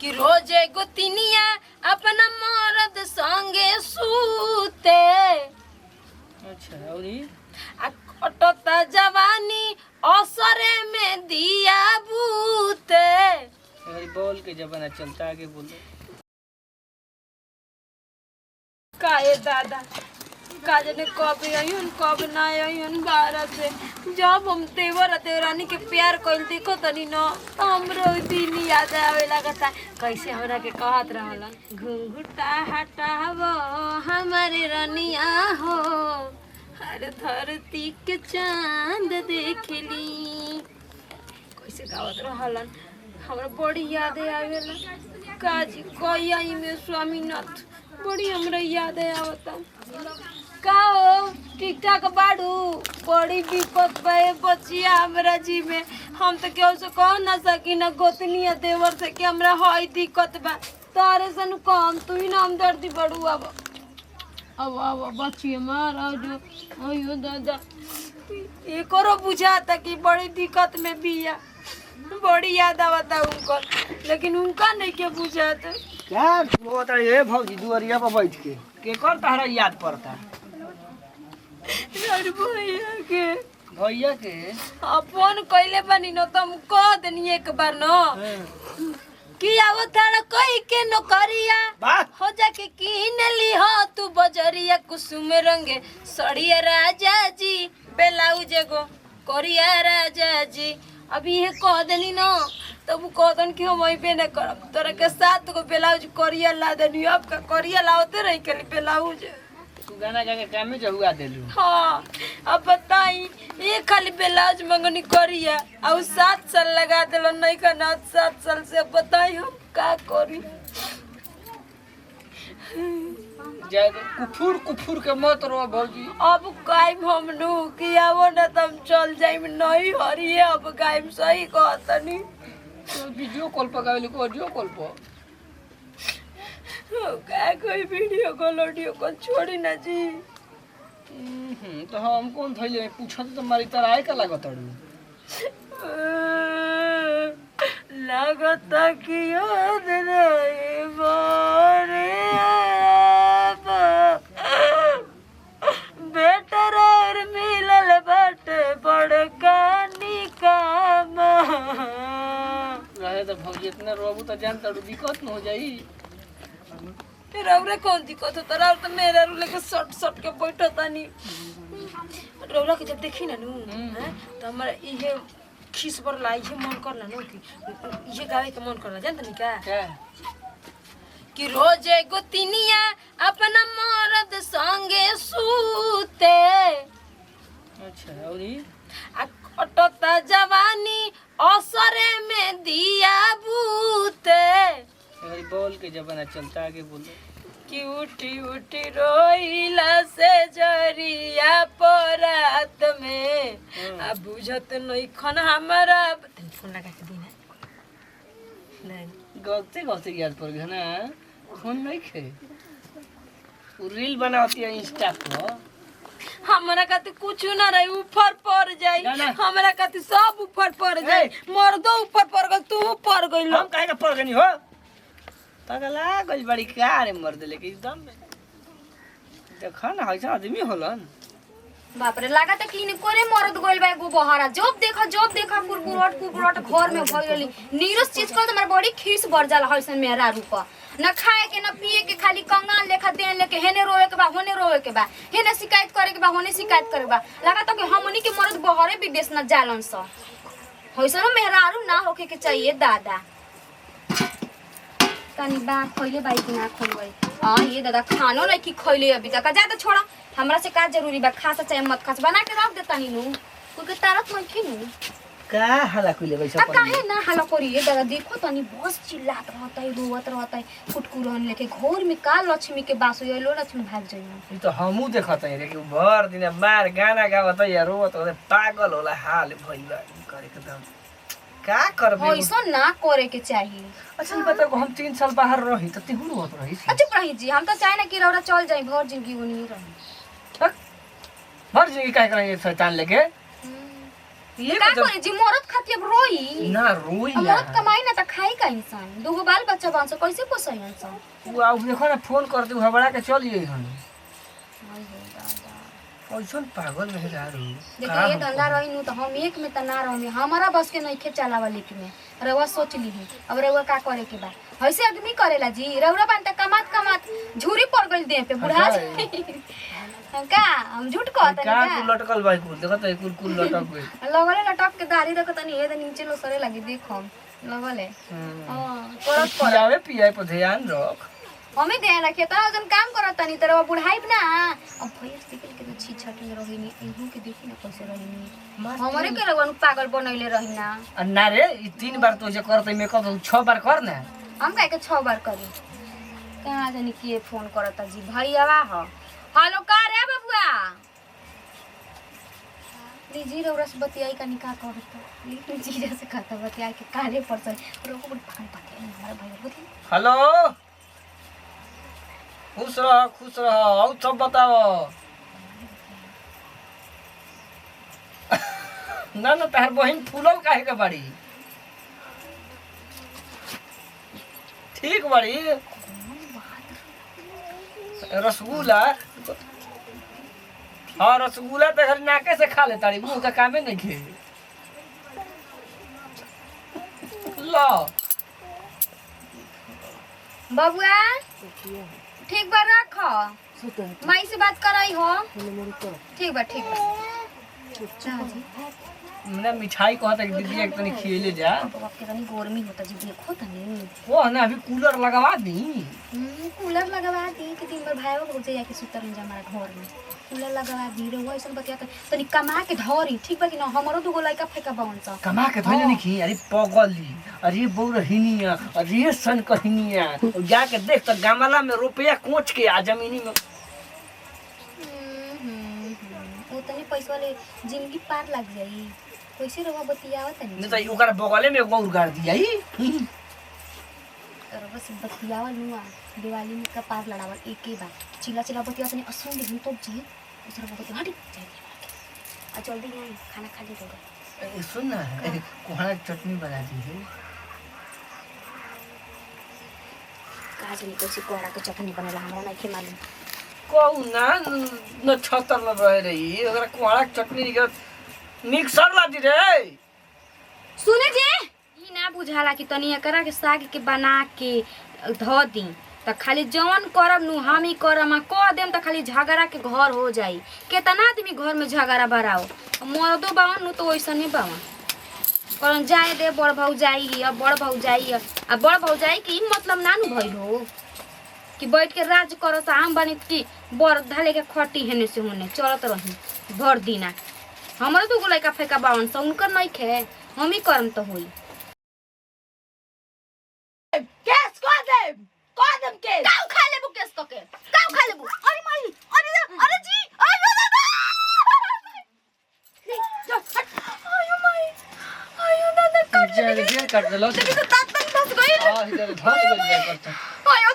कि रोजे गोतिनिया अपना मर्द संगे सूते। अच्छा और ई कटता जवानी असरे में दिया बूते। अगर बोल के जमाना चलता आगे बोलो। काहे दादा का जाने कब आयुन कब ना आयुन बाहर से। जब हम तेवर तेवरानी के प्यार कइल देखो तनी न तो हमरो दिन याद आवे लगता। कैसे हमरा के कहत रहलन घुंघटा हटावो हमारे रनिया हो हर धरती के चांद देखली। कैसे गावत रहलन हमरा बड़ी याद आवेला। काजी कोई आई में स्वामीनाथ बड़ी हमरा याद आवता। का हो ठीक ठाक बाड़ू? बड़ी विपद बे बचिया हमरा जी में। हम तो केहू से कह ना सकी ना गोतनी या देवर से कि हमरा हई दिक्कत बा। तारे सन कम तू ही ना हमदर्दी बड़ू। अब बचिए मारा जो अयो दादा ये करो बुझाता कि बड़ी दिक्कत में बिया। बड़ी याद आवता उनको लेकिन उनका नहीं के बुझाता। क्या बोलता ये भौजी दुआरिया पर बैठ के कर तारा याद पड़ता यार भैया के फोन कइले बानी न तुम कह देनी एक बार न कि आवो थारा कोई के नौकरिया हो जाके किन ली हो तू बजरिया कुसुम रंगे सड़िया राजा जी ब्लाउज एगो करिया राजा जी। अभी ये कह देनी न तब कह दन कि हम वहीं पे न करब तोरा के साथ को ब्लाउज करिया ला देनी। अब का करिया लाओते रही के ब्लाउज तू गाना गा के काम में जहुआ देलू। हाँ अब बताई ये खाली ब्लाउज मंगनी करिया और 7 साल लगा दिल नहीं करना 7 साल से। बताई हम का करी? कुफुर कुफुर के मत रो भौजी। अब गायब हम नु कि आवो ना तुम चल जाइम नहीं हरिए। अब गायब सही कहतनी वीडियो कॉल पर गावेली को ऑडियो कॉल पर का कोई वीडियो कॉल ऑडियो कॉल छोड़ी ना जी। तो हम कौन थैले पूछत तो मारी तरह आए का लागत अड़ू लगता कि याद रहे बारे बेटर और मिलल बाटे बड़का निकाम रहे तो भौजी इतना रोबू तो जान तड़ू दिक्कत न हो जाई। रौरा कौन दिक्कत होता? रौरा तो मेरा रू लेके सट के बैठो तानी। रौरा के जब देखी ना नू तो हमारा इहे खीस पर ला इहे मन करला नु कि ये गावे के मन करला जानत नहीं क्या कि रोजे गोतिनिया अपना मर्द संगे सूते। अच्छा और ई कटता जवानी असरे में दिया बूते। अगर बोल के जमाना चलता आगे बोलो। कि उठी उठी रोइला से जरिया परात में अब बुझत नहीं खन हमारा। फोन लगा के दी ना गलते गलते याद पड़ गया ना। फोन नहीं खे वो रील बनाती है इंस्टा पर। हमरा खाती कुछ ना रही ऊपर पड़ जाई। हमरा खाती सब ऊपर पड़ जाई। मर्दो ऊपर पड़ गई तू पड़ गई। हम काहे का पड़ गनी हो पगला गई बड़ी का रे मर्द लेके एकदम देखा ना ऐसा आदमी होलन। बाप रे लागत कि ने कोरे मरद गोइल बा एगो बहरा। जब देखा कुरकुरट घर में भइली नीरस चीज को तो हमर बड़ी खीस बढ़ जाला हइसन मेरा रूप न खाए के न पिए के खाली कंगाल लेखा देन लेके हेने रोए के बा होने रोए के बा हेने शिकायत करे के बा होने शिकायत करे के बा। लागत कि हमनी के मरद बहरे विदेश न जालन स हइसन मेहरारू ना होके के चाहिए दादा। तनी बा खइले बाई कि ना खइले हां ये दादा खानो नहीं कि खइले अभी तक जा तो छोड़ा हमरा से का जरूरी बा खा से चाहे मत खा बना के रख देता नी नु क्योंकि तारत मन खी नु का हला कइले बैसा पर काहे ना हला करिए दादा देखो तनी बस चिल्लात रहता है रोवत रहता है कुटकुरन लेके घर में का लक्ष्मी के बास होय लो लक्ष्मी भाग जाई। ई तो हमहू देखत है रे कि भर दिन मार गाना गावत है रोवत है पागल होला हाल भइल करे के दम का करबे ऐसा ना करे के चाहिए। अच्छा ये बताओ हम 3 साल बाहर रही तो तिहुन होत रही। अच्छा रही जी हम तो चाहे ना कि रौरा चल जाई भर जिंदगी वो नहीं रही भर जिंदगी काहे करे शैतान लेके ये का करे जी मरद खाती अब रोई ना रोई ना मरद कमाई ना त खाई का इंसान दूगो बाल बच्चा बांसो कैसे पोसई इंसान वो आ देखो ना फोन करते हबड़ा के चलिए हम कैसन पागल में यार देखिए ये धंधा रही नु तो हम एक में त ना रही हमारा बस के नहीं खे चलावा लिख में रउआ सोच ली अब रउआ का करे के बा ऐसे आदमी करेला जी रउआ बान त कमात झूरी पड़ गइल देह पे बुढ़ा का हम झूठ कहत का कुल लटकल भाई कुल देखो तो कुल लटक गई लगले लटक के दाढ़ी देखो तनी ये नीचे लो सरे लगी देखो लगले हां करत पियावे पियाए पर ध्यान रख हमें ध्यान रखिए तो जन काम करत तनी तरह बुढ़ाइब ना अब भैया देखल के तो छी छट में रही नी एहू के देखी ना कैसे रही नी हमरे के लगन पागल बनैले रही ना ना रे ई 3 बार तो जे करते मेकअप 6 बार कर ना हम काहे के 6 बार करी कहां जानी के फोन करता जी भैयावा ह हेलो का रे बबुआ लीजी रे रस बतियाई का निकाह करता लीजी रे से खाता बतियाई के कारे पड़सन रोको बड़ पान पाके हमारा भैया बोली हेलो खुश रह और सब बताओ ना ना तहर बहिन फूलल काहे के बाड़ी ठीक बाड़ी रसगुल्ला हाँ रसगुल्ला तो घर नाके से खा लेता मुंह का कामे नहीं खे लो बबुआ ठीक बा रख माई से बात कराई हो ठीक बा मैंने मिठाई कहता कि दीदी एक तनी खिले जा बाप के तनी गर्मी होता जी देखो तनी वो ना अभी कूलर लगवा दी कूलर लगवा दी कि दिन भर भाईवा हो जाए के सुतर में जा हमारा घर में कूलर लगवा दी रे वो ऐसन बतिया तनी कमा के धरी ठीक बा कि ना हमरो दुगो लइका फेका बावन सा कमा के धइले नहीं खी अरे पगली अरे बौरहिनिया अरे सन कहिनिया जाके देख तो गमला में रुपया कोच के आ जमीनी में वो तनी पैसा ले जिंदगी पार लग जाई कैसे रवा बतियावत तनी नहीं तो ओकर बगले में एगो उगाड़ दिया ही और बस बतियावल हुआ दिवाली में कपार लड़ावल एक ही बार चिल्ला बतिया तनी असुन दिन तो जी दूसरा बतिया हट जाए आ जल्दी आई खाना खा ले दो सुन ना कोहड़ा की चटनी बना दी है कहा जानी कैसे कोहड़ा के चटनी बनेला हमरा नहीं खे मालूम को ना न छतर में रह रही अगर कोहड़ा की चटनी निकल मिक्सर ला दी रे सुने जे ई ना बुझाला कि तनी एकरा के साग के बना के ध दी त खाली जवन करब नु हम ही करम कह देम त खाली झगड़ा के घर हो जाई केतना आदमी घर में झगड़ा बराओ मरदो बावन नु तो वैसा नहीं बावन करन जाए दे बड़ भाऊ जाई अब बड़ भाऊ जाई अब बड़ भाऊ जाई कि मतलब ना नु भइल हो कि बैठ के राज करत आम बनी कि बड़ धाले के खटी हेने से होने चलत रही भर दिना हमरो तो लइका फेका बावन सा उनकर नहीं खे हम ही करम तो होई केस कह देम केस काऊ खा लेबू केस तो के काऊ खा लेबू अरे माई अरे जी अरे दादा आयो माई आयो दादा कट जे काट देलो तो तात तक फंस गई हां इधर धस गई करता आयो